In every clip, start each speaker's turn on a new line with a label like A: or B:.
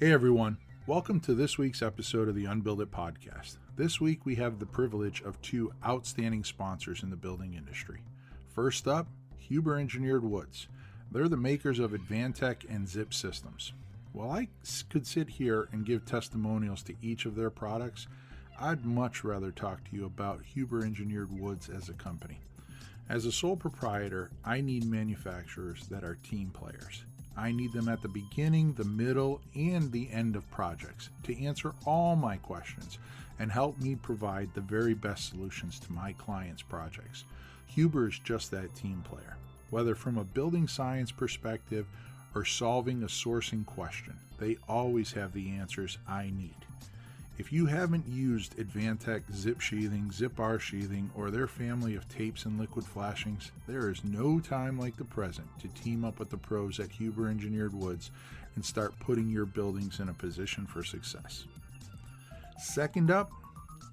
A: Hey everyone, welcome to this week's episode of the Unbuild It podcast. This week we have the privilege of two outstanding sponsors in the building industry. First up, Huber Engineered Woods. They're the makers of Advantech and Zip systems. While I could sit here and give testimonials to each of their products, I'd much rather talk to you about Huber Engineered Woods as a company. As a sole proprietor, I need manufacturers that are team players. I need them at the beginning, the middle, and the end of projects to answer all my questions and help me provide the very best solutions to my clients' projects. Huber is just that team player, whether from a building science perspective or solving a sourcing question. They always have the answers I need. If you haven't used Advantech zip sheathing, zip bar sheathing, or their family of tapes and liquid flashings, there is no time like the present to team up with the pros at Huber Engineered Woods and start putting your buildings in a position for success. Second up,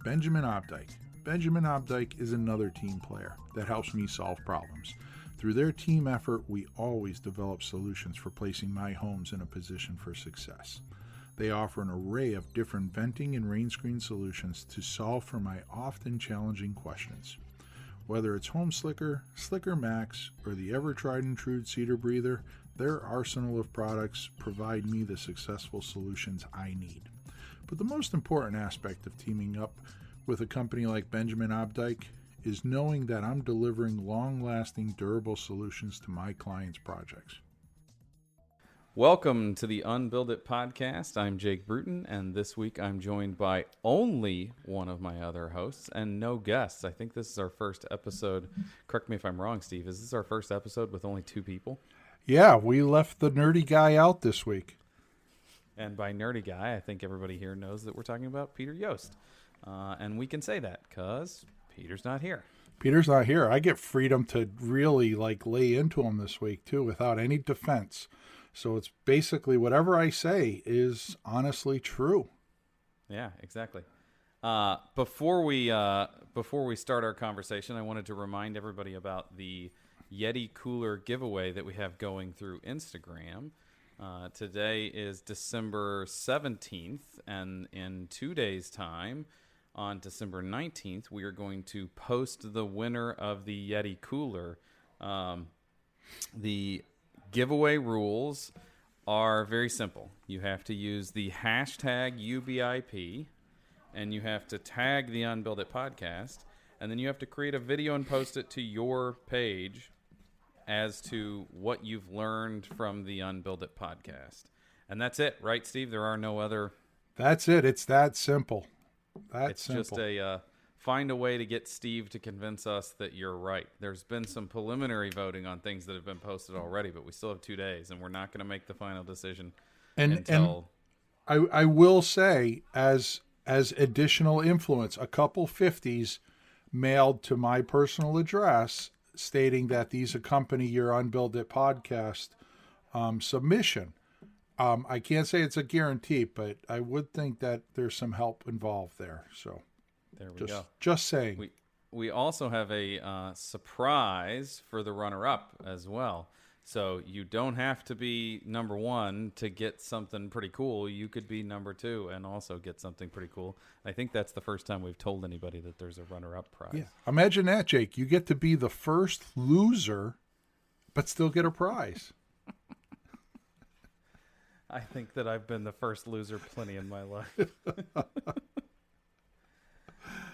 A: Benjamin Opdyke. Benjamin Opdyke is another team player that helps me solve problems. Through their team effort, we always develop solutions for placing my homes in a position for success. They offer an array of different venting and rain screen solutions to solve for my often challenging questions. Whether it's Home Slicker, Slicker Max, or the ever tried and true Cedar Breather, their arsenal of products provide me the successful solutions I need. But the most important aspect of teaming up with a company like Benjamin Opdyke is knowing that I'm delivering long-lasting, durable solutions to my clients' projects.
B: Welcome to the Unbuild It podcast. I'm Jake Bruton, and this week I'm joined by only one of my other hosts and no guests. I think this is our first episode. Correct me if I'm wrong, Steve. Is this our first episode with only two people?
A: Yeah, we left the nerdy guy out this week.
B: And by nerdy guy, I think everybody here knows that we're talking about Peter Yost. And we can say that because Peter's not here.
A: Peter's not here. I get freedom to really lay into him this week, too, without any defense. So it's basically whatever I say is honestly true.
B: Yeah, exactly. Before we start our conversation, I wanted to remind everybody about the Yeti cooler giveaway that we have going through Instagram. Today is December 17th, and in 2 days' time, on December 19th, we are going to post the winner of the Yeti cooler. The giveaway rules are very simple. You have to use the hashtag UBIP, and you have to tag the Unbuild It podcast, and then you have to create a video and post it to your page as to what you've learned from the Unbuild It podcast. And that's it, right, Steve? There are no other...
A: That's it. It's that simple.
B: It's just find a way to get Steve to convince us that you're right. There's been some preliminary voting on things that have been posted already, but we still have 2 days, and we're not going to make the final decision until...
A: And I will say, as additional influence, a couple 50s mailed to my personal address stating that these accompany your Unbuild It podcast submission. I can't say it's a guarantee, but I would think that there's some help involved there. So
B: there we go.
A: Just saying.
B: We also have a surprise for the runner-up as well. So you don't have to be number one to get something pretty cool. You could be number two and also get something pretty cool. I think that's the first time we've told anybody that there's a runner-up prize.
A: Yeah. Imagine that, Jake. You get to be the first loser, but still get a prize.
B: I think that I've been the first loser plenty in my life.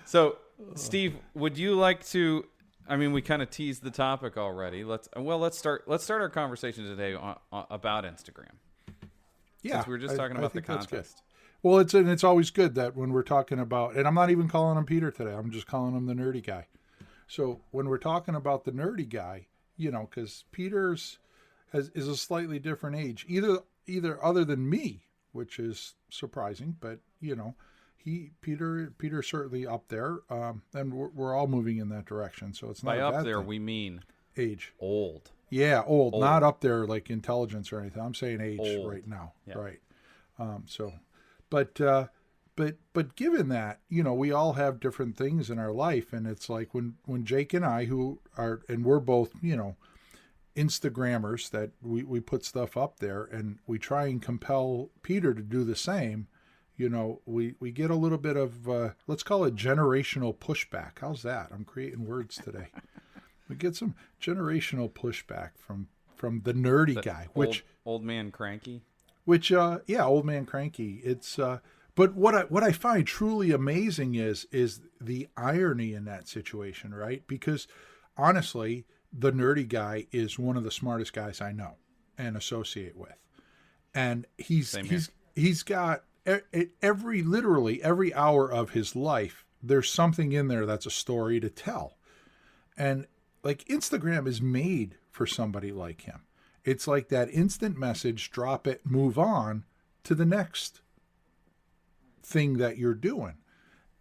B: So, Steve, would you like to? I mean, we kind of teased the topic already. Let's start our conversation today about Instagram.
A: Yeah,
B: since we were just talking about the contest.
A: Well, it's always good that when we're talking about, and I'm not even calling him Peter today. I'm just calling him the nerdy guy. So when we're talking about the nerdy guy, because Peter's is a slightly different age, either other than me, which is surprising, but Peter's certainly up there, and we're all moving in that direction. So it's not
B: by
A: a
B: up
A: bad
B: there
A: thing.
B: we mean
A: age,
B: old.
A: Yeah, old, not up there like intelligence or anything. I'm saying age
B: old.
A: right now,
B: yeah.
A: Right? But given that, we all have different things in our life, and it's like when Jake and I, who are, and we're both, Instagrammers that we put stuff up there and we try and compel Peter to do the same, we get a little bit of, let's call it generational pushback. How's that? I'm creating words today. We get some generational pushback from the nerdy guy, which
B: old man cranky.
A: Old man cranky. It's but what I find truly amazing is the irony in that situation, right? Because honestly, the nerdy guy is one of the smartest guys I know and associate with, and he's got literally every hour of his life. There's something in there that's a story to tell, and like Instagram is made for somebody like him. It's like that instant message, drop it, move on to the next thing that you're doing.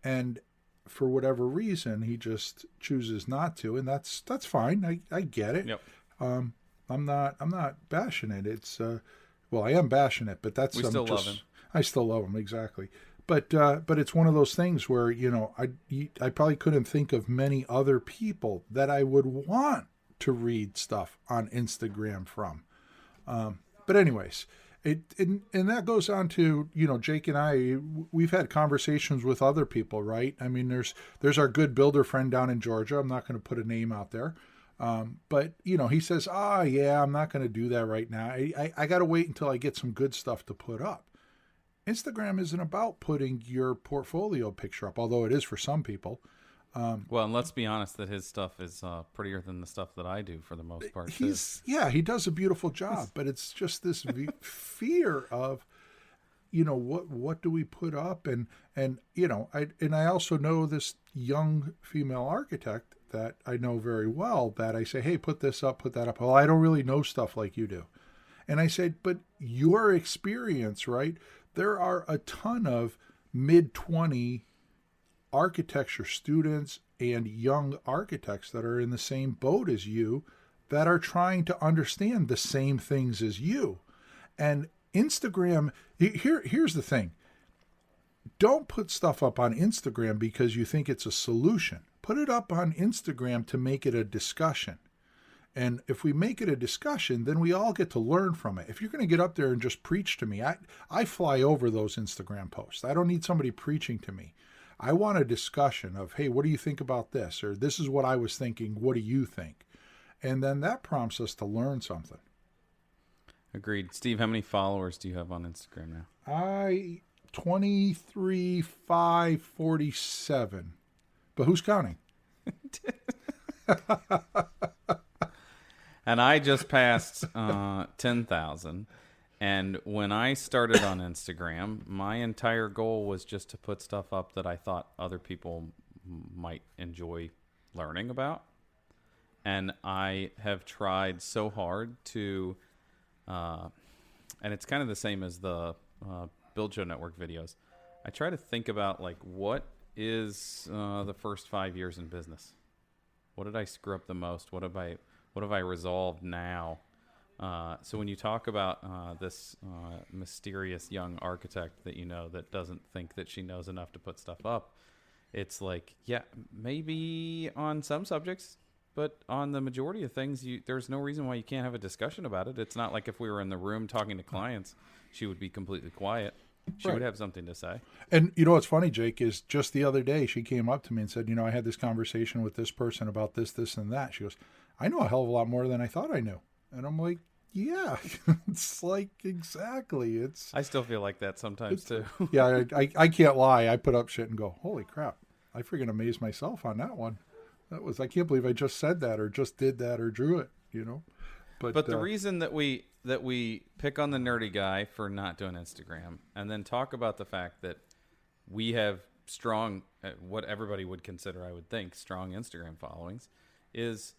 A: And for whatever reason, he just chooses not to, and that's fine. I get it.
B: Yep.
A: I'm not bashing it. It's I am bashing it, but that's
B: we still love him.
A: I still love him, exactly. But it's one of those things where I probably couldn't think of many other people that I would want to read stuff on Instagram from. But anyways, and that goes on to, Jake and I, we've had conversations with other people, right? I mean, there's our good builder friend down in Georgia. I'm not going to put a name out there. But he says, I'm not going to do that right now. I got to wait until I get some good stuff to put up. Instagram isn't about putting your portfolio picture up, although it is for some people.
B: Well, and let's be honest that his stuff is prettier than the stuff that I do for the most part.
A: He does a beautiful job, but it's just this fear of, what do we put up? And I also know this young female architect that I know very well that I say, hey, put this up, put that up. Well, I don't really know stuff like you do. And I said, but your experience, right? There are a ton of mid-20 architecture students and young architects that are in the same boat as you that are trying to understand the same things as you. And Instagram, here's the thing. Don't put stuff up on Instagram because you think it's a solution. Put it up on Instagram to make it a discussion. And if we make it a discussion, then we all get to learn from it. If you're going to get up there and just preach to me, I fly over those Instagram posts. I don't need somebody preaching to me. I want a discussion of, hey, what do you think about this? Or this is what I was thinking. What do you think? And then that prompts us to learn something.
B: Agreed. Steve, how many followers do you have on Instagram now?
A: 23,547. But who's counting?
B: And I just passed 10,000. And when I started on Instagram, my entire goal was just to put stuff up that I thought other people might enjoy learning about. And I have tried so hard to, and it's kind of the same as the Build Show Network videos. I try to think about, like, what is the first 5 years in business? What did I screw up the most? What have I resolved now? So when you talk about this mysterious young architect that that doesn't think that she knows enough to put stuff up, it's like, yeah, maybe on some subjects, but on the majority of things, there's no reason why you can't have a discussion about it. It's not like if we were in the room talking to clients, she would be completely quiet. She would have something to say.
A: And what's funny, Jake, is just the other day she came up to me and said, I had this conversation with this person about this, this, and that. She goes, I know a hell of a lot more than I thought I knew. And I'm like, yeah, it's like, exactly.
B: I still feel like that sometimes too.
A: Yeah, I can't lie. I put up shit and go, holy crap. I freaking amazed myself on that one. I can't believe I just said that or just did that or drew it, But
B: the reason that we pick on the nerdy guy for not doing Instagram and then talk about the fact that we have strong, what everybody would consider, I would think, strong Instagram followings is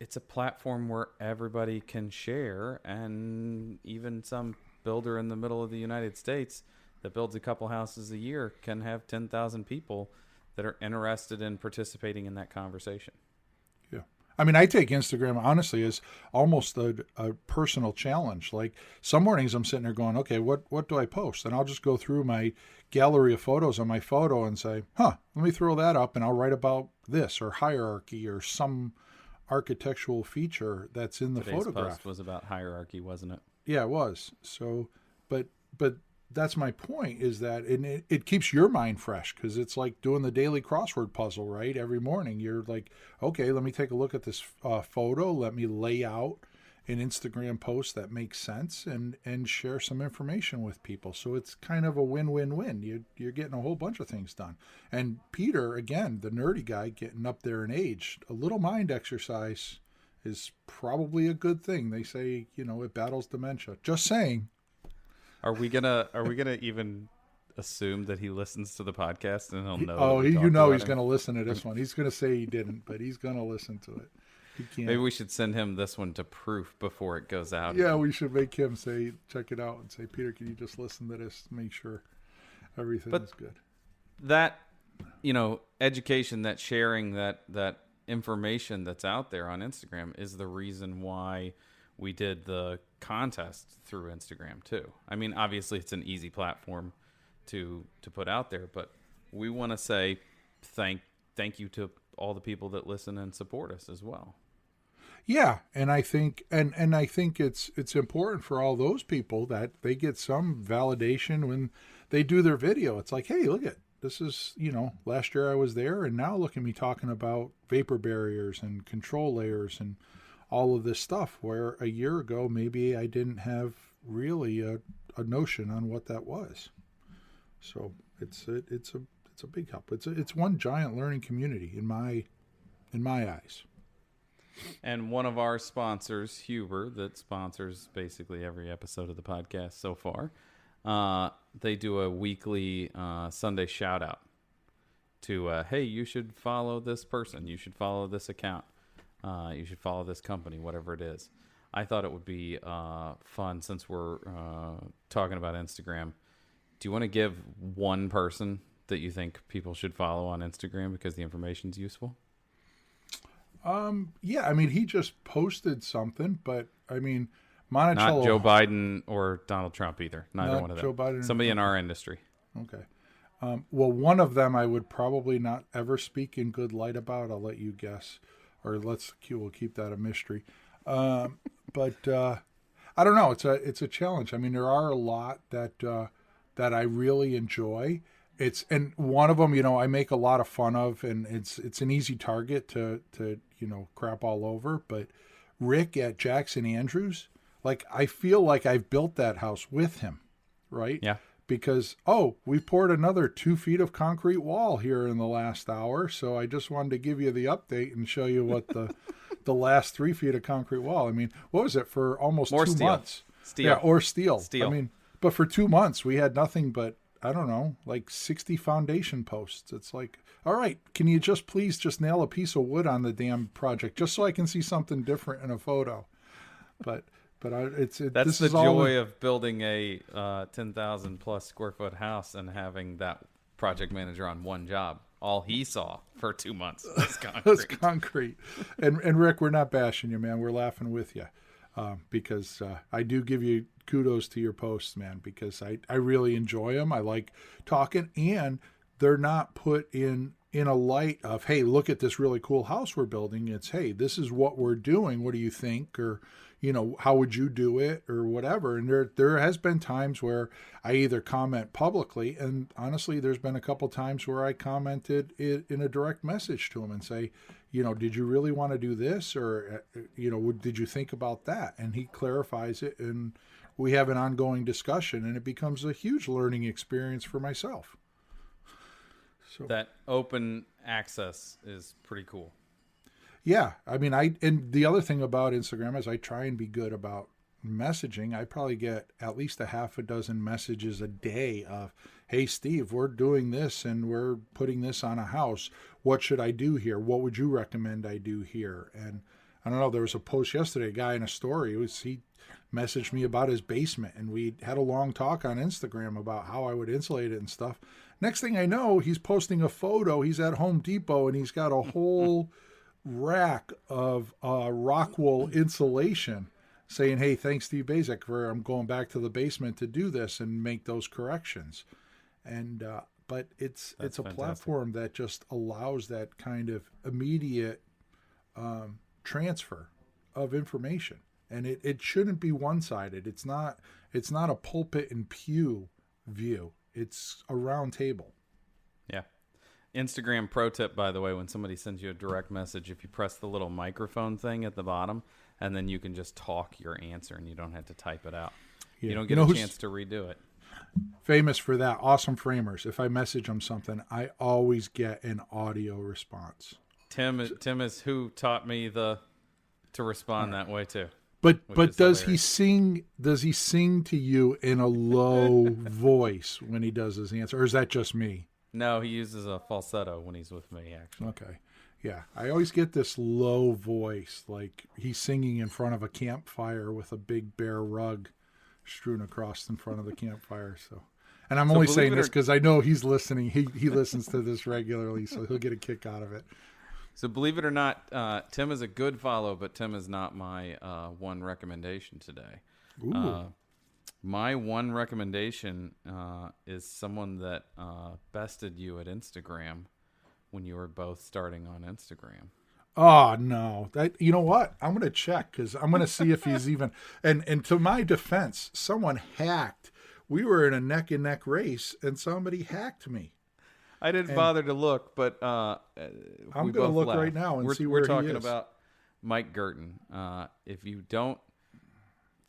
B: it's a platform where everybody can share, and even some builder in the middle of the United States that builds a couple houses a year can have 10,000 people that are interested in participating in that conversation.
A: Yeah. I mean, I take Instagram, honestly, as almost a personal challenge. Like, some mornings I'm sitting there going, okay, what do I post? And I'll just go through my gallery of photos on my photo and say, let me throw that up and I'll write about this or hierarchy or some architectural feature that's in the
B: Today's
A: photograph.
B: post was about hierarchy, wasn't it?
A: Yeah, it was. So, but that's my point, is that it keeps your mind fresh, because it's like doing the daily crossword puzzle, right? Every morning you're like, okay, let me take a look at this photo. Let me lay out an Instagram post that makes sense and share some information with people. So it's kind of a win-win-win. You're getting a whole bunch of things done. And Peter, again, the nerdy guy, getting up there in age, a little mind exercise is probably a good thing. They say, it battles dementia. Just saying.
B: Are we gonna even assume that he listens to the podcast and he'll know?
A: Oh,
B: he's
A: going to listen to this one. He's going to say he didn't, but he's going to listen to it. He can't.
B: Maybe we should send him this one to proof before it goes out.
A: Yeah, we should make him check it out and say, Peter, can you just listen to this to make sure everything is good?
B: That, education, that sharing, that information that's out there on Instagram is the reason why we did the contest through Instagram too. I mean, obviously it's an easy platform to put out there, but we want to say thank you to all the people that listen and support us as well.
A: Yeah, and I think and I think it's important for all those people that they get some validation when they do their video. It's like, hey, look at this is, last year I was there, and now look at me talking about vapor barriers and control layers and all of this stuff, where a year ago maybe I didn't have really a notion on what that was. So it's a big help. It's one giant learning community in my eyes.
B: And one of our sponsors, Huber, that sponsors basically every episode of the podcast so far, they do a weekly Sunday shout out to, hey, you should follow this person, you should follow this account, you should follow this company, whatever it is. I thought it would be fun, since we're talking about Instagram. Do you want to give one person that you think people should follow on Instagram because the information's useful?
A: Yeah, I mean, he just posted something, but I mean, Monticello.
B: Not Joe Biden or Donald Trump either. Neither one of them.
A: Joe Biden.
B: Somebody in our industry.
A: Okay. Well, one of them I would probably not ever speak in good light about. I'll let you guess, or we'll keep that a mystery. But I don't know. It's a challenge. I mean, there are a lot that I really enjoy. And one of them, I make a lot of fun of, and it's an easy target to crap all over. But Rick at Jackson Andrews, like, I feel like I've built that house with him, right?
B: Yeah.
A: Because, we poured another 2 feet of concrete wall here in the last hour. So I just wanted to give you the update and show you what the last 3 feet of concrete wall. I mean, what was it for almost
B: More
A: 2
B: steel.
A: months?
B: Steel.
A: Yeah, or steel.
B: Steel.
A: I mean, but for 2 months we had nothing but, I don't know, like 60 foundation posts. It's like, all right, can you please just nail a piece of wood on the damn project just so I can see something different in a photo? But that's
B: the joy of building a 10,000 plus square foot house and having that project manager on one job. All he saw for 2 months was concrete.
A: was concrete. And Rick, we're not bashing you, man. We're laughing with you. Because I do give you kudos to your posts, man, because I really enjoy them. I like talking, and they're not put in a light of, hey, look at this really cool house we're building. It's, hey, this is what we're doing. What do you think? Or, how would you do it, or whatever. And there has been times where I either comment publicly, and honestly, there's been a couple times where I commented in a direct message to him and say, did you really want to do this? Or, did you think about that? And he clarifies it, and we have an ongoing discussion, and it becomes a huge learning experience for myself. So
B: that open access is pretty cool.
A: Yeah. I mean, and the other thing about Instagram is I try and be good about messaging. I probably get at least a half a dozen messages a day of, hey, Steve, we're doing this and we're putting this on a house. What should I do here? What would you recommend I do here? And I don't know, there was a post yesterday, a guy in a story, he messaged me about his basement, and we had a long talk on Instagram about how I would insulate it and stuff. Next thing I know, he's posting a photo. He's at Home Depot, and he's got a whole rack of Rockwool insulation, saying, hey, thanks, Steve Basic, I'm going back to the basement to do this and make those corrections. And but it's a platform that just allows that kind of immediate transfer of information. And it shouldn't be one-sided. It's not a pulpit and pew view. It's a round table.
B: Yeah. Instagram pro tip, by the way, when somebody sends you a direct message, if you press the little microphone thing at the bottom, and then you can just talk your answer and you don't have to type it out.
A: Yeah.
B: You don't get a chance to redo it.
A: Famous for that. Awesome Framers. If I message them something, I always get an audio response.
B: Tim is who taught me to respond that way too.
A: But does he sing? Does he sing to you in a low voice when he does his answer, or is that just me?
B: No, he uses a falsetto when he's with me. Actually,
A: okay, yeah. I always get this low voice, like he's singing in front of a campfire with a big bear rug strewn across in front of the campfire. So, and I'm only saying this because I know he's listening. He listens to this regularly, so he'll get a kick out of it.
B: So believe it or not, Tim is a good follow, but Tim is not my one recommendation today. My one recommendation is someone that bested you at Instagram when you were both starting on Instagram.
A: Oh, no. You know what? I'm going to check because I'm going to see if he's even... And to my defense, someone hacked. We were in a neck-and-neck race, and somebody hacked me.
B: I didn't bother to look, but
A: I'm going to look right now and see where he is.
B: We're talking about Mike Girton. If you don't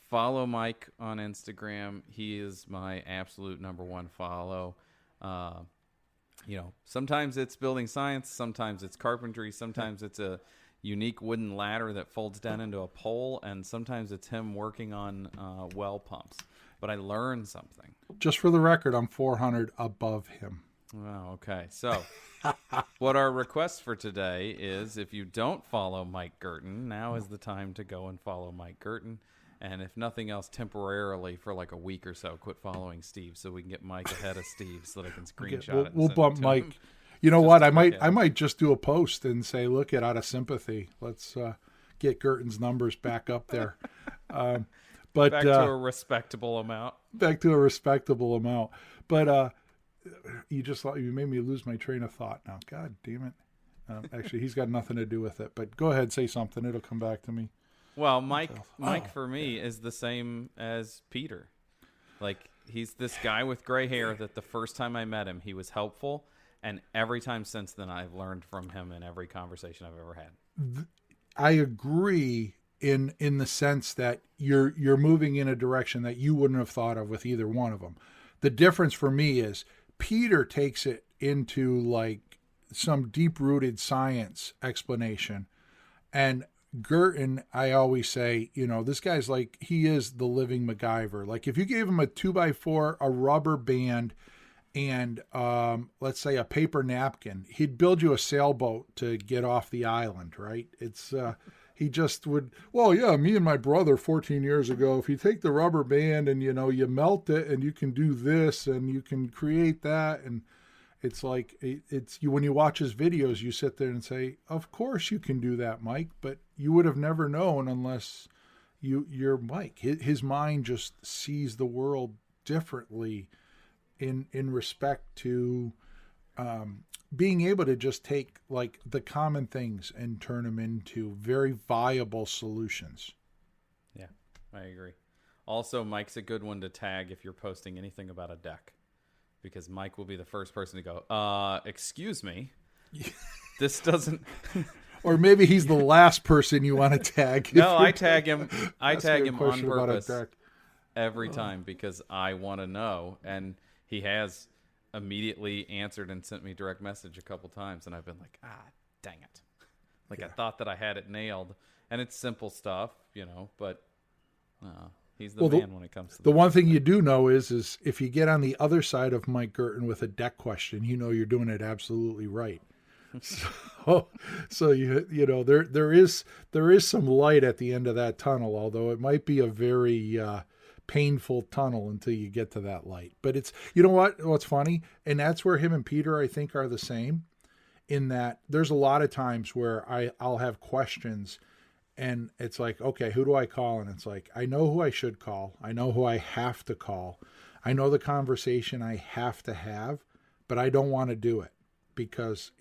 B: follow Mike on Instagram, he is my absolute number one follow. Sometimes it's building science, sometimes it's carpentry, sometimes it's a unique wooden ladder that folds down into a pole, and sometimes it's him working on well pumps. But I learned something.
A: Just for the record, I'm 400 above him.
B: Oh, okay. So what our request for today is, if you don't follow Mike Girton, now is the time to go and follow Mike Girton. And if nothing else, temporarily for like a week or so, quit following Steve so we can get Mike ahead of Steve so they can screenshot it.
A: We'll bump Mike. Him. You know what? I might just do a post and say, look, out of sympathy, let's get Girton's numbers back up there. But
B: back to a respectable amount.
A: Back to a respectable amount. But you made me lose my train of thought now. God damn it. Actually, he's got nothing to do with it. But go ahead, say something. It'll come back to me.
B: Well, Mike for me is the same as Peter. Like, he's this guy with gray hair that the first time I met him, he was helpful. And every time since then, I've learned from him in every conversation I've ever had.
A: I agree in the sense that you're moving in a direction that you wouldn't have thought of with either one of them. The difference for me is Peter takes it into like some deep-rooted science explanation. And Girton, I always say, this guy's like, he is the living MacGyver. Like, if you gave him a 2x4, a rubber band, and let's say a paper napkin, he'd build you a sailboat to get off the island, right? It's he just would, well, yeah, me and my brother 14 years ago, if you take the rubber band and, you melt it and you can do this and you can create that. And it's like, when you watch his videos, you sit there and say, of course you can do that, Mike, but you would have never known unless you're Mike. His mind just sees the world differently in respect to being able to just take like the common things and turn them into very viable solutions.
B: Yeah, I agree. Also, Mike's a good one to tag if you're posting anything about a deck, because Mike will be the first person to go, excuse me, this doesn't...
A: Or maybe he's the last person you want to tag.
B: No, I tag him. I tag him on purpose every time because I want to know. And he has immediately answered and sent me direct message a couple times, and I've been like, dang it. I thought that I had it nailed. And it's simple stuff, but he's the man when it comes to
A: the one thing you do know is if you get on the other side of Mike Girton with a deck question, you're doing it absolutely right. So there is some light at the end of that tunnel, although it might be a very painful tunnel until you get to that light. But it's, what's funny, and that's where him and Peter, I think, are the same, in that there's a lot of times where I'll have questions and it's like, okay, who do I call? And it's like, I know who I should call. I know who I have to call. I know the conversation I have to have, but I don't want to do it because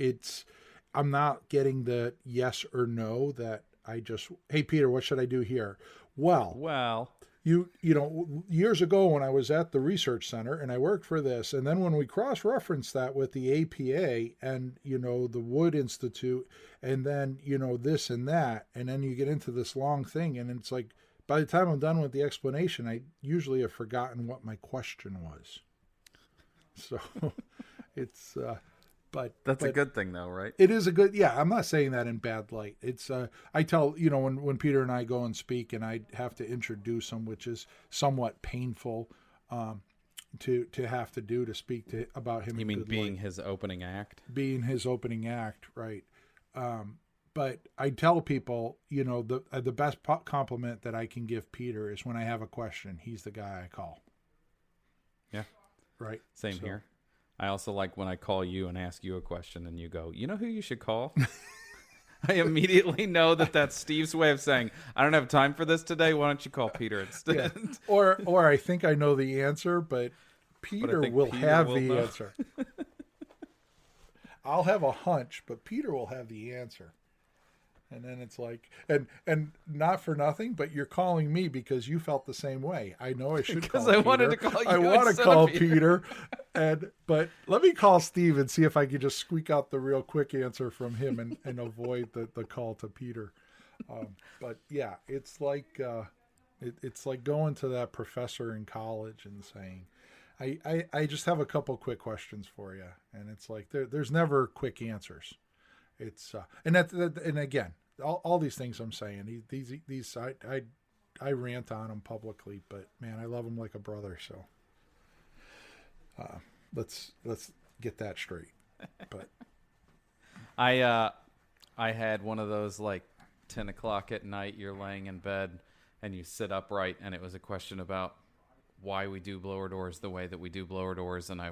A: I'm not getting the yes or no that I just, hey, Peter, what should I do here? Well,
B: Well,
A: you know, years ago when I was at the research center and I worked for this, and then when we cross-referenced that with the APA and, you know, the Wood Institute, and then, you know, this and that, and then you get into this long thing, and it's like, by the time I'm done with the explanation, I usually have forgotten what my question was. So it's,
B: that's a good thing, though, right?
A: it is a good, yeah, I'm not saying that in bad light. It's, I tell, you know, when Peter and I go and speak and I have to introduce him, which is somewhat painful to have to do, to speak to about him.
B: You mean being his opening act?
A: Being his opening act, right. But I tell people, you know, the best compliment that I can give Peter is when I have a question, he's the guy I call.
B: Yeah.
A: Right.
B: Same here. I also like when I call you and ask you a question and you go, you know who you should call? I immediately know that that's Steve's way of saying, I don't have time for this today. Why don't you call Peter instead?
A: Yeah. Or I think I know the answer, but Peter will have the answer. I'll have a hunch, but Peter will have the answer. And then it's like, and not for nothing, but you're calling me because you felt the same way. I know I should call Peter. Because I
B: wanted to call you.
A: I want to call Peter, but let me call Steve and see if I can just squeak out the real quick answer from him and avoid the call to Peter. But yeah, it's like it's like going to that professor in college and saying, I just have a couple quick questions for you, and it's like there's never quick answers. It's and again, all these things I'm saying, these I rant on them publicly, but man, I love him like a brother. So let's get that straight. But
B: I had one of those like 10 o'clock at night. You're laying in bed and you sit upright, and it was a question about why we do blower doors the way that we do blower doors, and I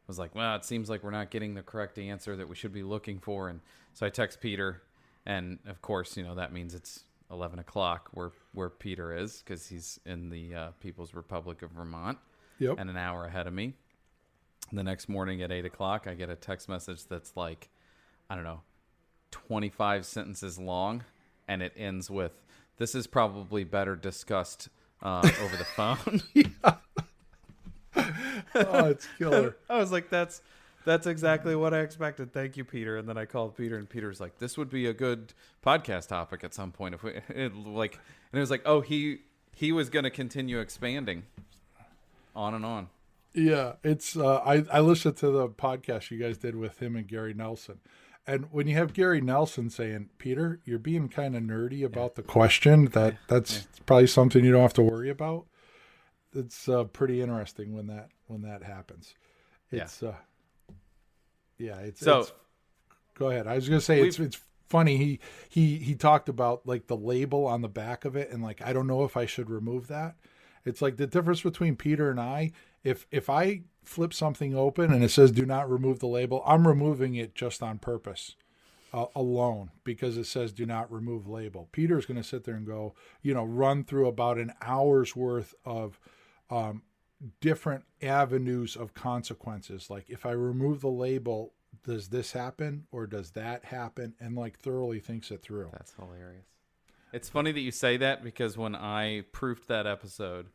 B: was like, well, it seems like we're not getting the correct answer that we should be looking for. And so I text Peter, and of course, you know, that means it's 11 o'clock where Peter is, because he's in the People's Republic of Vermont.
A: Yep.
B: And an hour ahead of me. The next morning at 8 o'clock, I get a text message that's like, I don't know, 25 sentences long, and it ends with, this is probably better discussed over the phone.
A: Yeah. Oh, it's killer.
B: I was like, that's exactly what I expected. Thank you, Peter. And then I called Peter, and Peter's like, this would be a good podcast topic at some point. If we and it was like, oh, he was going to continue expanding on and on.
A: Yeah, it's I listened to the podcast you guys did with him and Gary Nelson. And when you have Gary Nelson saying, Peter, you're being kind of nerdy about the question, that's probably something you don't have to worry about. It's pretty interesting when that happens. It's it's go ahead. I was gonna say it's funny. He talked about like the label on the back of it, and like, I don't know if I should remove that. It's like the difference between Peter and I. If I flip something open and it says do not remove the label, I'm removing it just on purpose alone, because it says do not remove label. Peter's going to sit there and go, run through about an hour's worth of different avenues of consequences. Like, if I remove the label, does this happen or does that happen? And like thoroughly thinks it through.
B: That's hilarious. It's funny that you say that, because when I proofed that episode,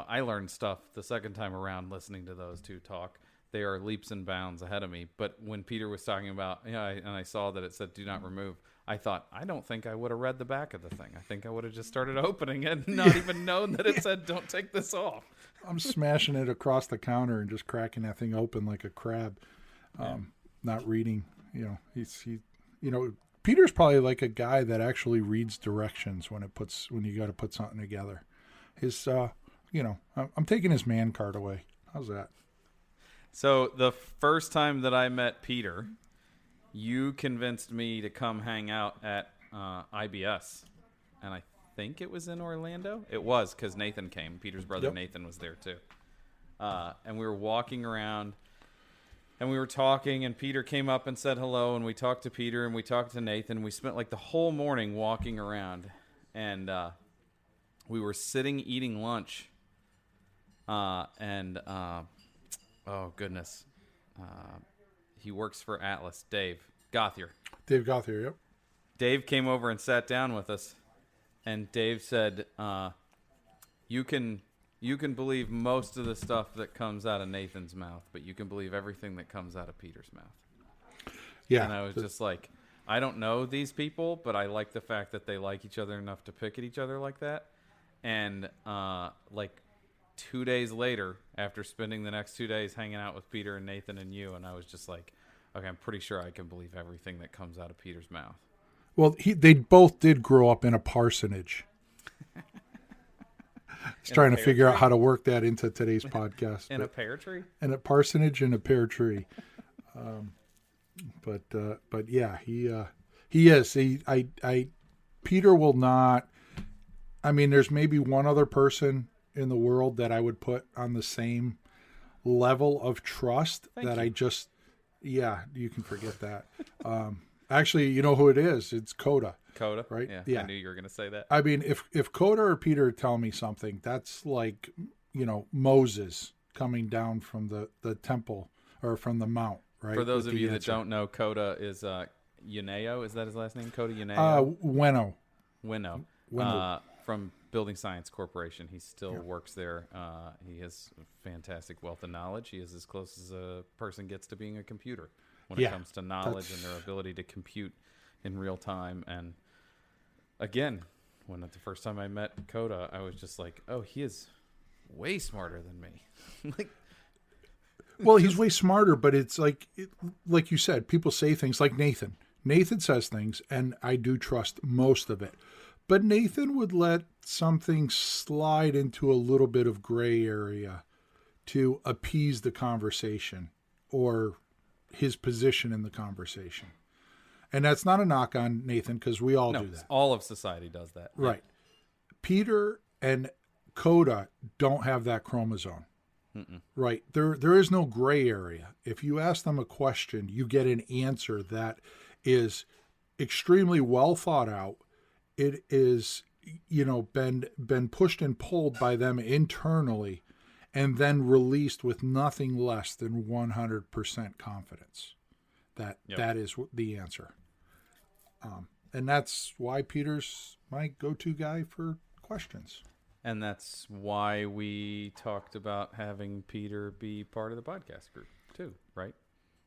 B: I learned stuff the second time around listening to those two talk. They are leaps and bounds ahead of me. But when Peter was talking about, and I saw that it said do not remove, I thought, I don't think I would have read the back of the thing. I think I would have just started opening it and not even known that it said don't take this off.
A: I'm smashing it across the counter and just cracking that thing open like a crab. Not reading, Peter's probably like a guy that actually reads directions when you got to put something together. His, I'm taking his man card away. How's that?
B: So the first time that I met Peter, you convinced me to come hang out at IBS, and I think it was in Orlando. It was, because Nathan came. Peter's brother Nathan was there too, and we were walking around. And we were talking, and Peter came up and said hello, and we talked to Peter, and we talked to Nathan. We spent like the whole morning walking around, and we were sitting eating lunch, oh goodness, he works for Atlas, Dave Gauthier.
A: Dave Gauthier, yep.
B: Dave came over and sat down with us, and Dave said, "You can believe most of the stuff that comes out of Nathan's mouth, but you can believe everything that comes out of Peter's mouth."
A: Yeah.
B: And I was just like, I don't know these people, but I like the fact that they like each other enough to pick at each other like that. And like 2 days later, after spending the next 2 days hanging out with Peter and Nathan and you, and I was just like, okay, I'm pretty sure I can believe everything that comes out of Peter's mouth.
A: Well, they both did grow up in a parsonage. He's trying to figure out how to work that into today's podcast.
B: In a pear tree?
A: In a parsonage and a pear tree. But yeah, he is. Peter will not. I mean, there's maybe one other person in the world that I would put on the same level of trust Yeah, you can forget that. Actually, you know who it is? It's Coda.
B: Coda,
A: right?
B: Yeah, I knew you were going to say that.
A: I mean, if Coda or Peter tell me something, that's like, Moses coming down from the temple or from the mount, right?
B: For those of you that don't know, Coda is Uneo. Is that his last name? Coda
A: Uneo?
B: Weno. From Building Science Corporation. He still works there. He has a fantastic wealth of knowledge. He is as close as a person gets to being a computer when it comes to knowledge and their ability to compute in real time. And again, when the first time I met Coda, I was just like, oh, he is way smarter than me.
A: Well, he's way smarter, but it's like you said, people say things like Nathan. Nathan says things, and I do trust most of it. But Nathan would let something slide into a little bit of gray area to appease the conversation or his position in the conversation. And that's not a knock on Nathan, because we all do that.
B: All of society does that.
A: Right. Peter and Coda don't have that chromosome.
B: Mm-mm.
A: Right. There is no gray area. If you ask them a question, you get an answer that is extremely well thought out. It is, been pushed and pulled by them internally and then released with nothing less than 100% confidence. That is the answer. And that's why Peter's my go-to guy for questions.
B: And that's why we talked about having Peter be part of the podcast group too, right?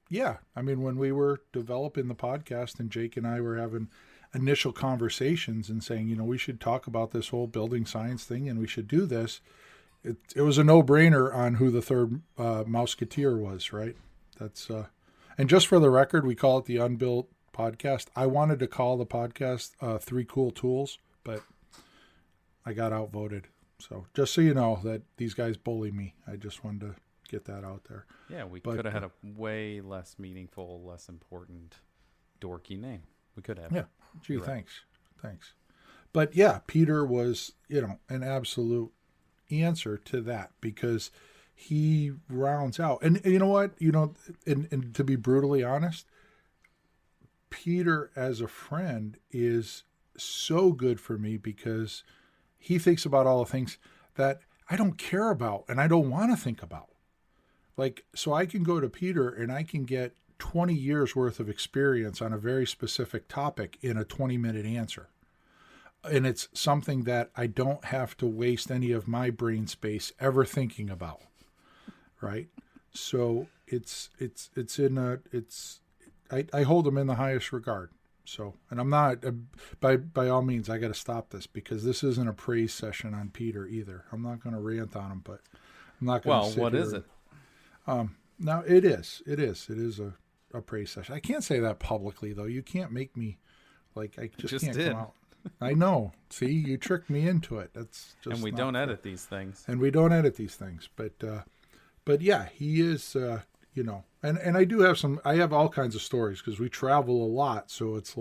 A: Yeah. I mean, when we were developing the podcast and Jake and I were having initial conversations and saying, we should talk about this whole building science thing and we should do this, it was a no-brainer on who the third Mouseketeer was, right? That's and just for the record, we call it the Unbuilt Podcast. I wanted to call the podcast Three Cool Tools, but I got outvoted. So just so you know that these guys bully me. I just wanted to get that out there.
B: Yeah, we could have had a way less meaningful, less important, dorky name. We could have.
A: Yeah. Gee, thanks. But yeah, Peter was, an absolute answer to that, because he rounds out. And you know what? And to be brutally honest, Peter as a friend is so good for me, because he thinks about all the things that I don't care about and I don't want to think about. So I can go to Peter and I can get 20 years worth of experience on a very specific topic in a 20-minute answer. And it's something that I don't have to waste any of my brain space ever thinking about. Right? So I hold him in the highest regard. So, and I'm not, by all means, I got to stop this, because this isn't a praise session on Peter either. I'm not going to rant on him, but I'm not going to sit
B: what
A: here.
B: is it?
A: No, it is a praise session. I can't say that publicly, though. You can't make me, I just can't come out. I know. See, you tricked me into it. That's just.
B: And we don't edit these things.
A: But yeah, he is, and I do have I have all kinds of stories, because we travel a lot. So it's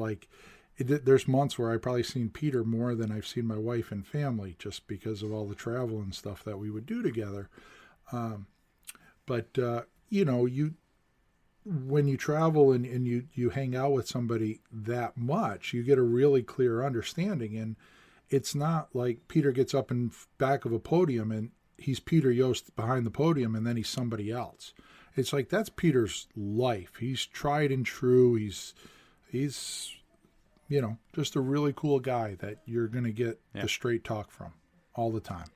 A: there's months where I've probably seen Peter more than I've seen my wife and family, just because of all the travel and stuff that we would do together. But when you travel and you hang out with somebody that much, you get a really clear understanding. And it's not like Peter gets up in back of a podium and he's Peter Yost behind the podium and then he's somebody else. It's that's Peter's life. He's tried and true. He's just a really cool guy that you're going to get
B: Yeah.
A: the straight talk from all the time.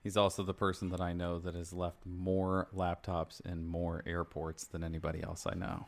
B: He's also the person that I know that has left more laptops in more airports than anybody else I know.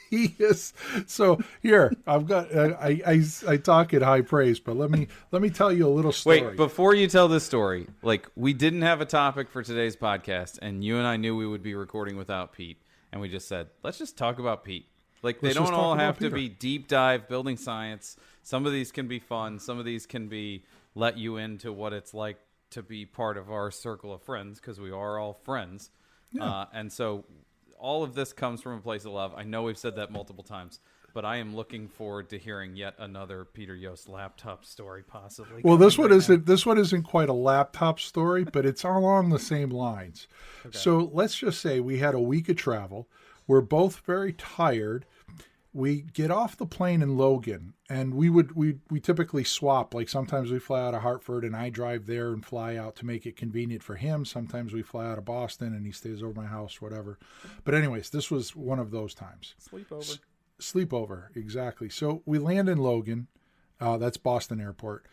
A: He is. So here, I've got, I talk in high praise, but let me tell you a little story.
B: Wait, before you tell this story, like, we didn't have a topic for today's podcast, and you and I knew we would be recording without Pete, and we just said, let's just talk about Pete. Like, they
A: Let's
B: don't
A: just talk
B: all
A: about
B: have to
A: Peter.
B: be deep dive building science. Some of these can be fun. Some of these can be let you into what it's like to be part of our circle of friends, because we are all friends.
A: Yeah.
B: And so all of this comes from a place of love. I know we've said that multiple times, but I am looking forward to hearing yet another Peter Yost laptop story, possibly.
A: Well, this one
B: coming right now.
A: isn't. This one isn't quite a laptop story, but it's all along the same lines. So let's just say we had a week of travel. We're both very tired. We get off the plane in Logan, and we typically swap. Like sometimes we fly out of Hartford, and I drive there and fly out to make it convenient for him. Sometimes we fly out of Boston, and he stays over my house, whatever. But anyways, this was one of those times.
B: Sleepover.
A: Sleepover, exactly. So we land in Logan. That's Boston Airport.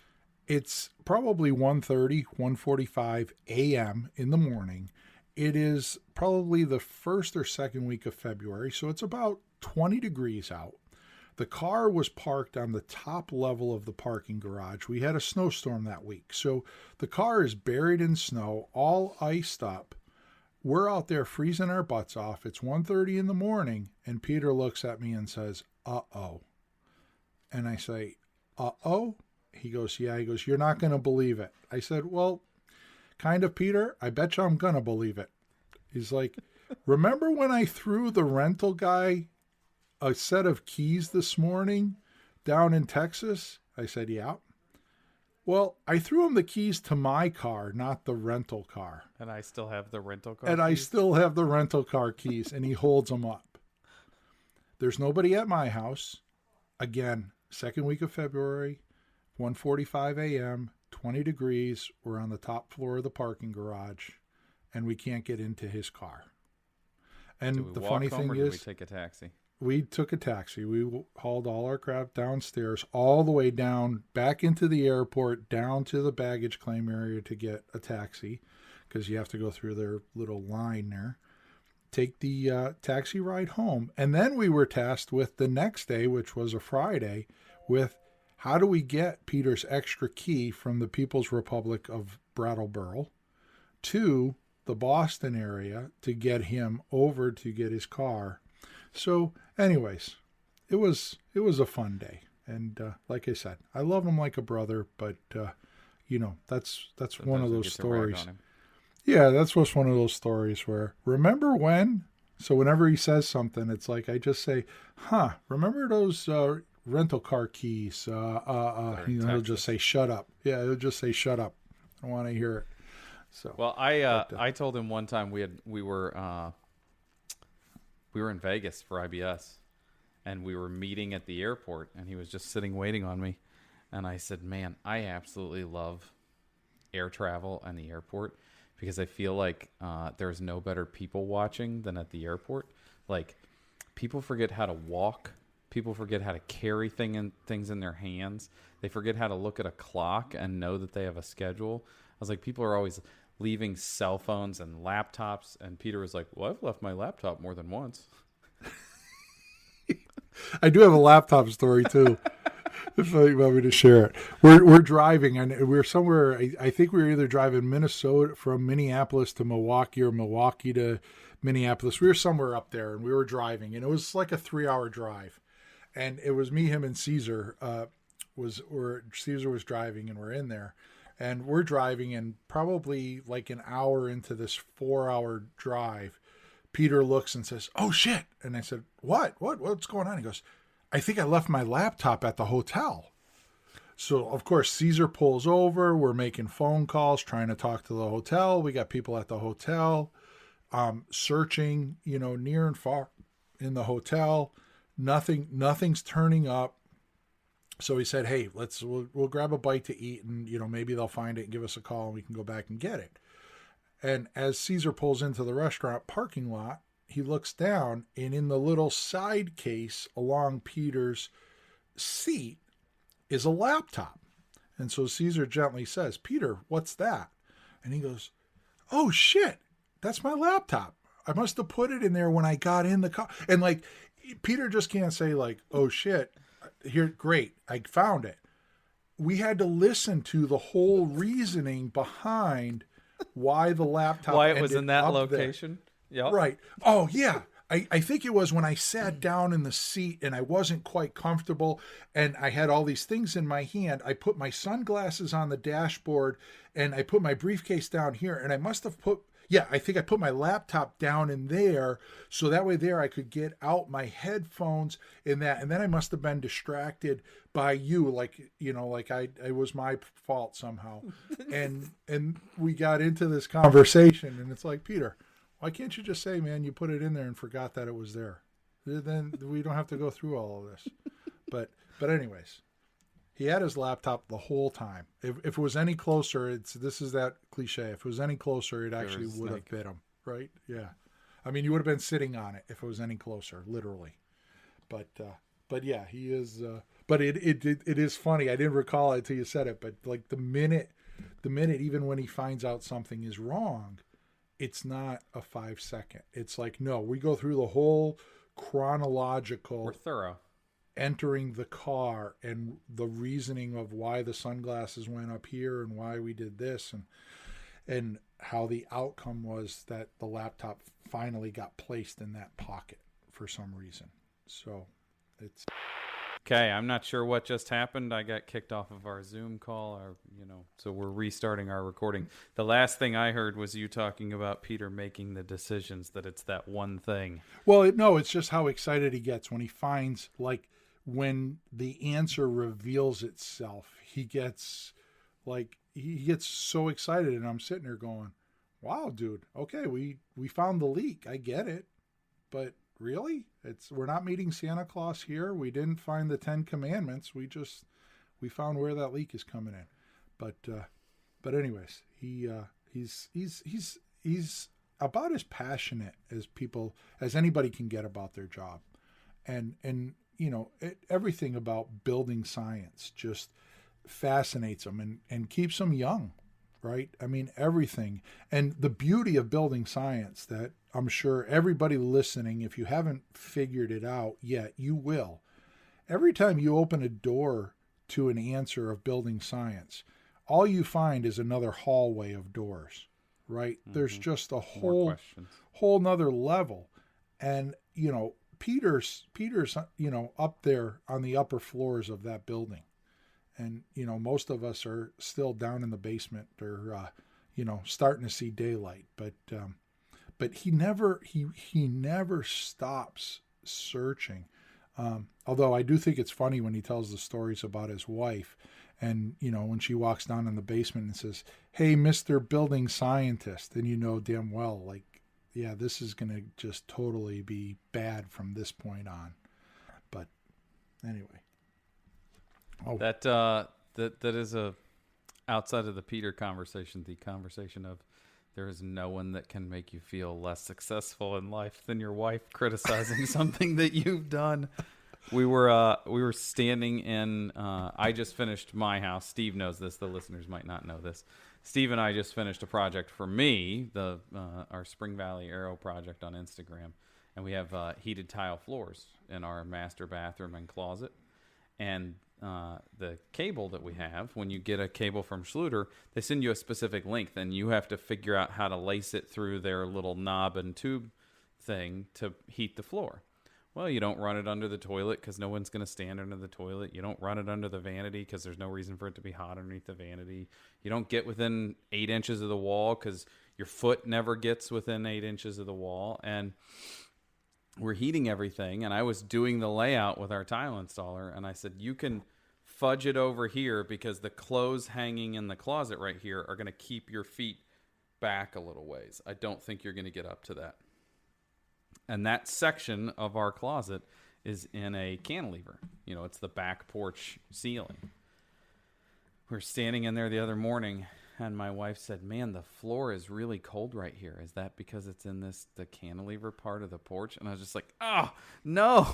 A: It's probably 1:30, 1:45 a.m. in the morning. It is probably the first or second week of February, so it's about 20 degrees out. The car was parked on the top level of the parking garage. We had a snowstorm that week, so the car is buried in snow, all iced up. We're out there freezing our butts off. It's 1:30 in the morning, and Peter looks at me and says, "Uh-oh." And I say, "Uh-oh?" He goes, "Yeah." He goes, "You're not going to believe it." I said, "Well, kind of, Peter. I bet you I'm going to believe it." He's like, "Remember when I threw the rental guy a set of keys this morning down in Texas?" I said, "Yeah." "Well, I threw him the keys to my car, not the rental car.
B: And I still have the rental car.
A: And I
B: keys.
A: still have the rental car keys." And he holds them up. There's nobody at my house. Again, second week of February, 1:45 a.m., 20 degrees. We're on the top floor of the parking garage, and we can't get into his car. And
B: Did we
A: the
B: walk
A: funny
B: home
A: thing
B: or did we
A: is,
B: take a taxi?
A: we took a taxi. We hauled all our crap downstairs, all the way down, back into the airport, down to the baggage claim area to get a taxi, because you have to go through their little line there. Take the taxi ride home. And then we were tasked with the next day, which was a Friday, with how do we get Peter's extra key from the People's Republic of Brattleboro to the Boston area to get him over to get his car. So anyways, it was a fun day. And like I said, I love him like a brother, but that's one
B: Sometimes
A: of
B: we
A: those
B: get to rag
A: stories.
B: on him.
A: Yeah, that's what's one of those stories where, remember when? So whenever he says something, it's like I just say, remember those rental car keys? He'll just say, shut up. Yeah, he'll just say, shut up. I don't want to hear it. So
B: Well, I told him one time we were in Vegas for IBS, and we were meeting at the airport, and he was just sitting waiting on me, and I said, "Man, I absolutely love air travel and the airport because I feel like there's no better people watching than at the airport. Like, people forget how to walk." People forget how to carry things in their hands. They forget how to look at a clock and know that they have a schedule. I was like, people are always leaving cell phones and laptops. And Peter was like, well, I've left my laptop more than once.
A: I do have a laptop story too. If you want me to share it, we're driving and we're somewhere. I think we were either driving Minnesota from Minneapolis to Milwaukee or Milwaukee to Minneapolis. We were somewhere up there, and we were driving, and it was like a 3-hour drive. And it was me, him, and Caesar. Caesar was driving, and we're in there, and we're driving, and probably like an hour into this 4-hour drive, Peter looks and says, "Oh shit!" And I said, What's going on?" He goes, "I think I left my laptop at the hotel." So of course Caesar pulls over. We're making phone calls, trying to talk to the hotel. We got people at the hotel, searching, near and far in the hotel. Nothing's turning up. So he said, "Hey, we'll grab a bite to eat, and maybe they'll find it and give us a call, and we can go back and get it." And as Caesar pulls into the restaurant parking lot, he looks down, and in the little side case along Peter's seat is a laptop. And so Caesar gently says, Peter, what's that? And he goes, oh shit, that's my laptop. I must have put it in there when I got in the car. And like, Peter just can't say like, oh shit, here, great, I found it. We had to listen to the whole reasoning behind why the laptop,
B: why it was in that location.
A: Yeah. Right. Oh yeah. I think it was when I sat down in the seat and I wasn't quite comfortable and I had all these things in my hand. I put my sunglasses on the dashboard and I put my briefcase down here, and I must have I think I put my laptop down in there so that way there I could get out my headphones in that. And then I must have been distracted by you, like, it was my fault somehow. and we got into this conversation and it's like, Peter, why can't you just say, man, you put it in there and forgot that it was there? Then we don't have to go through all of this. But anyways, he had his laptop the whole time. If it was any closer, this is that cliche. If it was any closer, it actually would have bit him, right? Yeah. I mean, you would have been sitting on it if it was any closer, literally. But yeah, he is. But it is funny. I didn't recall it until you said it. But like the minute, even when he finds out something is wrong, it's not a 5-second. It's like, no, we go through the whole chronological.
B: We're thorough.
A: Entering the car and the reasoning of why the sunglasses went up here and why we did this and how the outcome was that the laptop finally got placed in that pocket for some reason. So it's
B: okay. I'm not sure what just happened. I got kicked off of our Zoom call, so we're restarting our recording. The last thing I heard was you talking about Peter making the decisions, that it's that one thing.
A: Well, it's just how excited he gets when he finds, like, when the answer reveals itself, he gets so excited, and I'm sitting there going, wow, dude, okay, we found the leak. I get it. But really? We're not meeting Santa Claus here. We didn't find the 10 Commandments. We found where that leak is coming in. But anyways, he's about as passionate as anybody can get about their job. And everything about building science just fascinates him and keeps him young, right? I mean, everything. And the beauty of building science that I'm sure everybody listening, if you haven't figured it out yet, you will. Every time you open a door to an answer of building science, all you find is another hallway of doors, right? Mm-hmm. There's just a whole nother level. And, Peter's, up there on the upper floors of that building. And, most of us are still down in the basement or, starting to see daylight. But he never stops searching. Although I do think it's funny when he tells the stories about his wife and, when she walks down in the basement and says, hey, Mr. Building Scientist. And damn well, like, yeah, this is going to just totally be bad from this point on. But anyway.
B: Oh. That is outside of the Peter conversation, the conversation of there is no one that can make you feel less successful in life than your wife criticizing something that you've done. We were standing in. I just finished my house. Steve knows this. The listeners might not know this. Steve and I just finished a project for me, our Spring Valley Aero project on Instagram, and we have heated tile floors in our master bathroom and closet. And the cable that we have, when you get a cable from Schluter, they send you a specific length, and you have to figure out how to lace it through their little knob and tube thing to heat the floor. Well, you don't run it under the toilet because no one's going to stand under the toilet. You don't run it under the vanity because there's no reason for it to be hot underneath the vanity. You don't get within 8 inches of the wall because your foot never gets within 8 inches of the wall. And we're heating everything, and I was doing the layout with our tile installer, and I said, you can fudge it over here because the clothes hanging in the closet right here are going to keep your feet back a little ways. I don't think you're going to get up to that. And that section of our closet is in a cantilever. It's the back porch ceiling. We were standing in there the other morning, And my wife said, "Man, the floor is really cold right here. Is that because it's in the cantilever part of the porch?" And I was just like, "Oh, no."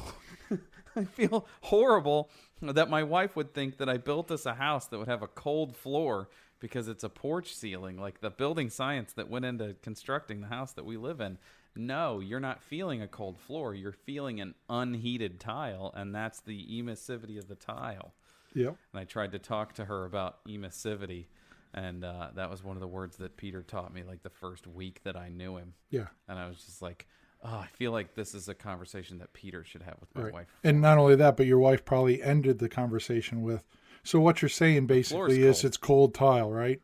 B: I feel horrible that my wife would think that I built us a house that would have a cold floor because it's a porch ceiling, like the building science that went into constructing the house that we live in. No, you're not feeling a cold floor. You're feeling an unheated tile, and that's the emissivity of the tile.
A: Yep.
B: And I tried to talk to her about emissivity, and that was one of the words that Peter taught me like the first week that I knew him.
A: Yeah.
B: And I was just like, oh, I feel like this is a conversation that Peter should have with my wife.
A: And not only that, but your wife probably ended the conversation with, so what you're saying basically is it's cold tile, right?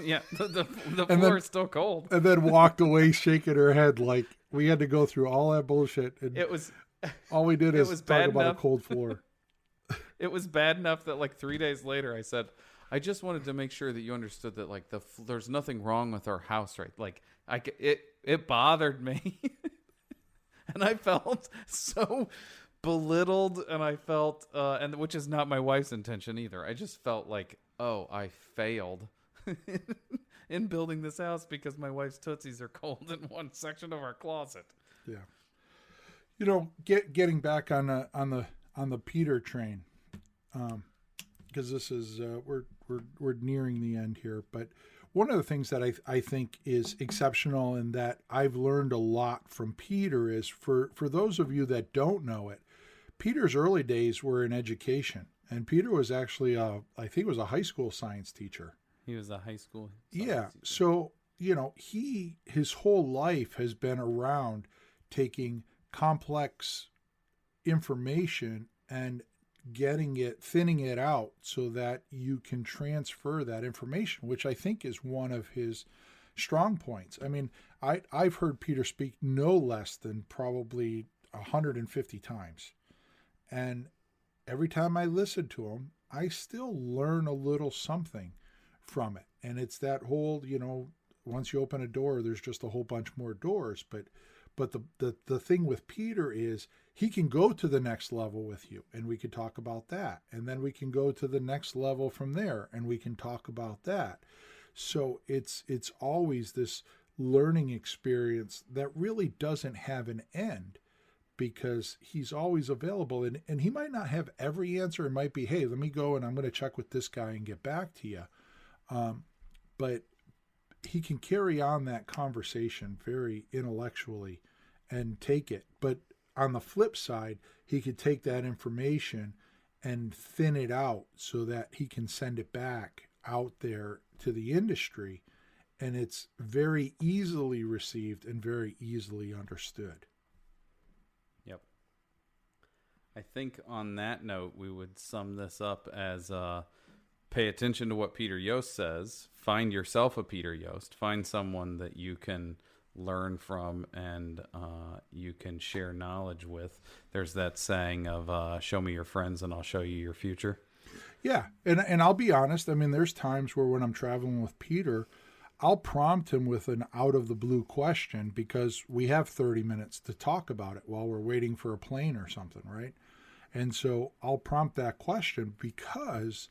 B: Yeah, the floor is still cold.
A: And then walked away shaking her head like we had to go through all that bullshit. And
B: it was
A: all we did is talk about a cold floor.
B: It was bad enough that like 3 days later I said, I just wanted to make sure that you understood that like there's nothing wrong with our house, right? Like it bothered me. And I felt so belittled, and I felt, and which is not my wife's intention either. I just felt like, oh, I failed in building this house because my wife's tootsies are cold in one section of our closet.
A: Yeah, you know, getting back on the Peter train, because this is we're nearing the end here, but. One of the things that I think is exceptional and that I've learned a lot from Peter is for those of you that don't know it, Peter's early days were in education. And Peter was actually, I think was a high school science teacher.
B: He was a high school
A: science
B: teacher.
A: So, you know, his whole life has been around taking complex information and thinning it out so that you can transfer that information, which I think is one of his strong points. I mean, I've heard Peter speak no less than probably 150 times. And every time I listen to him, I still learn a little something from it. And it's that whole, you know, once you open a door, there's just a whole bunch more doors. But the thing with Peter is he can go to the next level with you, and we could talk about that. And then we can go to the next level from there, and we can talk about that. So it's always this learning experience that really doesn't have an end because he's always available. And he might not have every answer. It might be, hey, let me go and I'm going to check with this guy and get back to you. But he can carry on that conversation very intellectually and take it. But on the flip side, he could take that information and thin it out so that he can send it back out there to the industry, and it's very easily received and very easily understood.
B: Yep. I think on that note, we would sum this up as pay attention to what Peter Yost says. Find yourself a Peter Yost. Find someone that you can learn from and you can share knowledge with. There's that saying of show me your friends and I'll show you your future.
A: Yeah, and I'll be honest. I mean, there's times where when I'm traveling with Peter, I'll prompt him with an out-of-the-blue question because we have 30 minutes to talk about it while we're waiting for a plane or something, right? And so I'll prompt that question because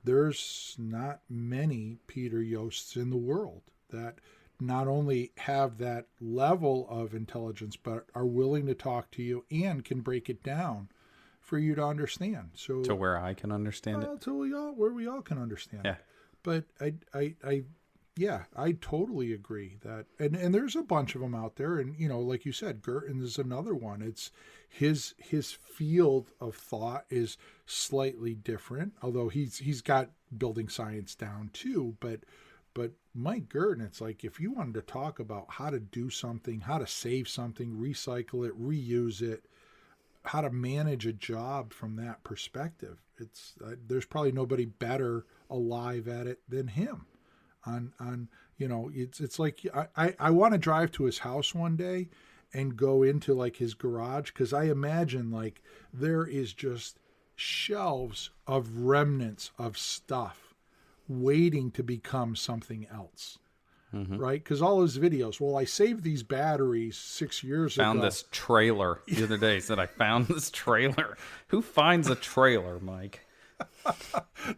A: there's not many Peter Yosts in the world that not only have that level of intelligence, but are willing to talk to you and can break it down for you to understand. So
B: to where I can understand it.
A: To where we all can understand it. But I totally agree that, and there's a bunch of them out there, and you know, like you said, Girton is another one. It's his field of thought is slightly different, although he's got building science down too, but Mike Girton, it's like if you wanted to talk about how to do something, how to save something, recycle it, reuse it, how to manage a job from that perspective, it's there's probably nobody better alive at it than him. On you know, it's like I want to drive to his house one day and go into like his garage, because I imagine like there is just shelves of remnants of stuff waiting to become something else. Mm-hmm. Right? Because all his videos, well, I saved these batteries 6 years ago.
B: Found this trailer the other day. Said I found this trailer. Who finds a trailer, Mike?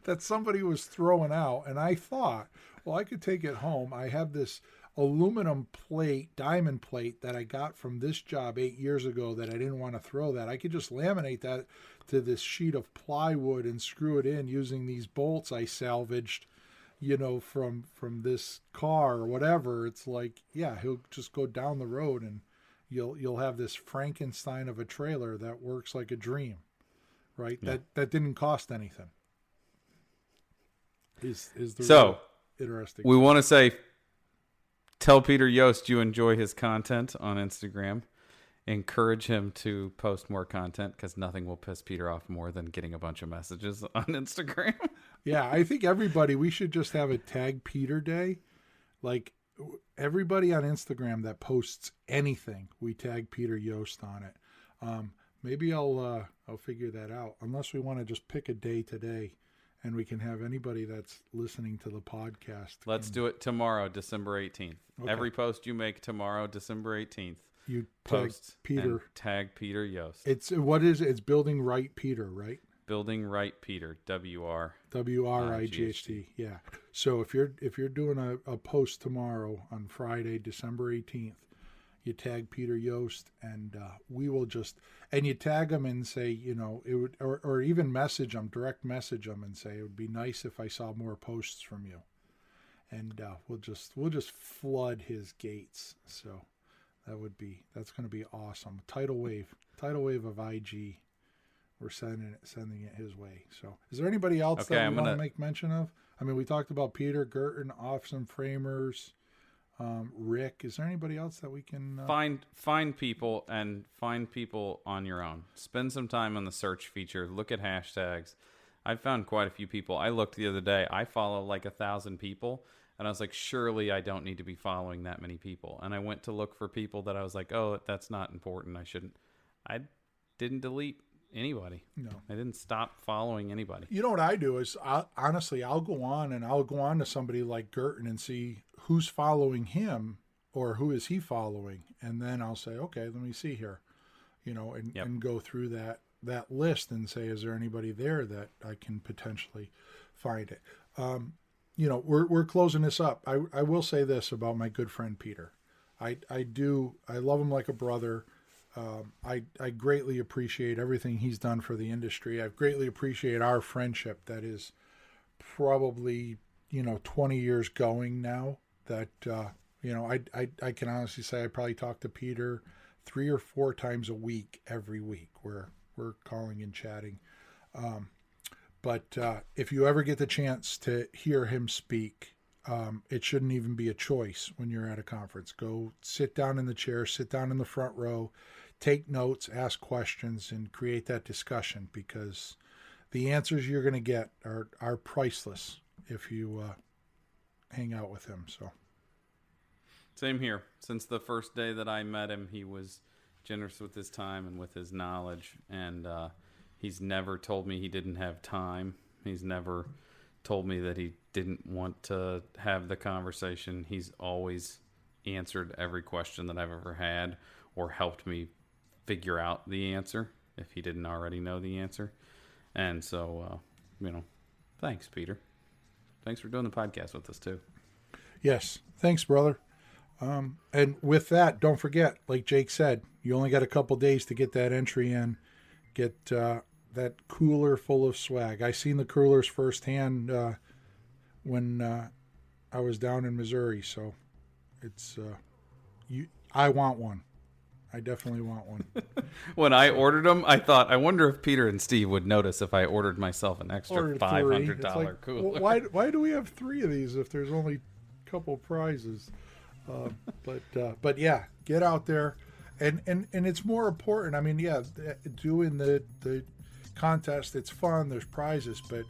A: That somebody was throwing out. And I thought, Well, I could take it home. I have this aluminum plate, diamond plate that I got from this job 8 years ago that I didn't want to throw that. I could just laminate that to this sheet of plywood and screw it in using these bolts I salvaged, from this car or whatever. It's like, yeah, he'll just go down the road and you'll have this Frankenstein of a trailer that works like a dream, right? Yeah. That didn't cost anything. Is the
B: so
A: interesting.
B: We want to say, tell Peter Yost you enjoy his content on Instagram. Encourage him to post more content, because nothing will piss Peter off more than getting a bunch of messages on Instagram.
A: Yeah, I think we should just have a Tag Peter Day. Like, everybody on Instagram that posts anything, we tag Peter Yost on it. Maybe I'll figure that out, unless we want to just pick a day today and we can have anybody that's listening to the podcast.
B: Let's do it tomorrow, December 18th. Okay. Every post you make tomorrow, December 18th,
A: you
B: post
A: Peter.
B: And tag Peter Yost.
A: It's Building Right Peter, right?
B: Building Right Peter,
A: WRIGHT. Yeah. So if you're doing a post tomorrow on Friday, December 18th, you tag Peter Yost, and we will and you tag him and say, it would, or even direct message him and say, it would be nice if I saw more posts from you. And we'll just flood his gates. So that's going to be awesome. Tidal wave of IG. We're sending it his way. So is there anybody else that we want to make mention of? I mean, we talked about Peter, Gerton, Awesome Framers, Rick. Is there anybody else that we can
B: find people on your own? Spend some time on the search feature. Look at hashtags. I've found quite a few people. I looked the other day. I follow like 1,000 people, and I was like, surely I don't need to be following that many people. And I went to look for people that I was like, oh, that's not important. I shouldn't. I didn't delete anybody.
A: No,
B: I didn't stop following anybody.
A: You know what I do is, I'll go on to somebody like Gerton and see who's following him or who is he following, and then I'll say, okay, let me see here, and go through that list and say, is there anybody there that I can potentially find it? We're closing this up. I will say this about my good friend Peter. I love him like a brother. I greatly appreciate everything he's done for the industry. I greatly appreciate our friendship that is probably, 20 years going now. That, I can honestly say I probably talk to Peter 3 or 4 times a week, every week, where we're calling and chatting. But if you ever get the chance to hear him speak, it shouldn't even be a choice when you're at a conference. Go sit down in the chair, sit down in the front row, take notes, ask questions, and create that discussion, because the answers you're going to get are priceless if you hang out with him. So,
B: same here. Since the first day that I met him, he was generous with his time and with his knowledge, and he's never told me he didn't have time. He's never told me that he didn't want to have the conversation. He's always answered every question that I've ever had, or helped me figure out the answer if he didn't already know the answer. And so, thanks, Peter. Thanks for doing the podcast with us too.
A: Yes. Thanks, brother. And with that, don't forget, like Jake said, you only got a couple days to get that entry in, get that cooler full of swag. I seen the coolers firsthand when I was down in Missouri. So it's, I want one. I definitely want one.
B: When I ordered them, I thought, I wonder if Peter and Steve would notice if I ordered myself an extra $500 cooler.
A: Well, why do we have 3 of these if there's only a couple prizes? But yeah, get out there, and it's more important. I mean, yeah, doing the contest, it's fun. There's prizes, but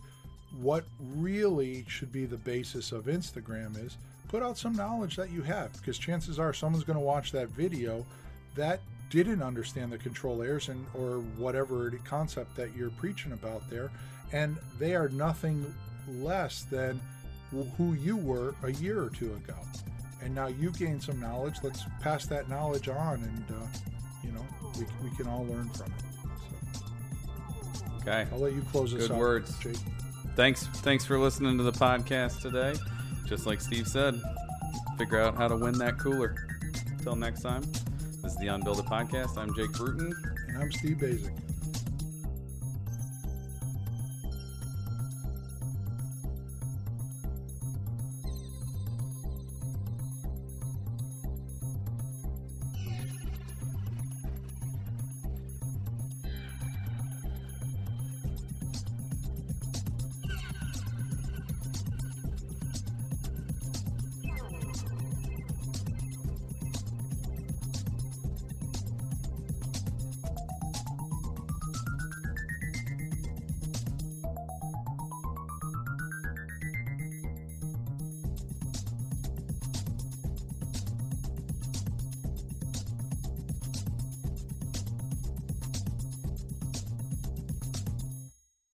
A: what really should be the basis of Instagram is put out some knowledge that you have, because chances are someone's going to watch that video that didn't understand the control layers or whatever the concept that you're preaching about there, and they are nothing less than who you were a year or 2 ago. And now you gain some knowledge. Let's pass that knowledge on, and we can all learn from it. So,
B: okay,
A: I'll let you close us out.
B: Good words,
A: Jake.
B: Thanks for listening to the podcast today. just like Steve said, figure out how to win that cooler. Until next time, this is the Unbuild It Podcast. I'm Jake Bruton.
A: And I'm Steve Basic.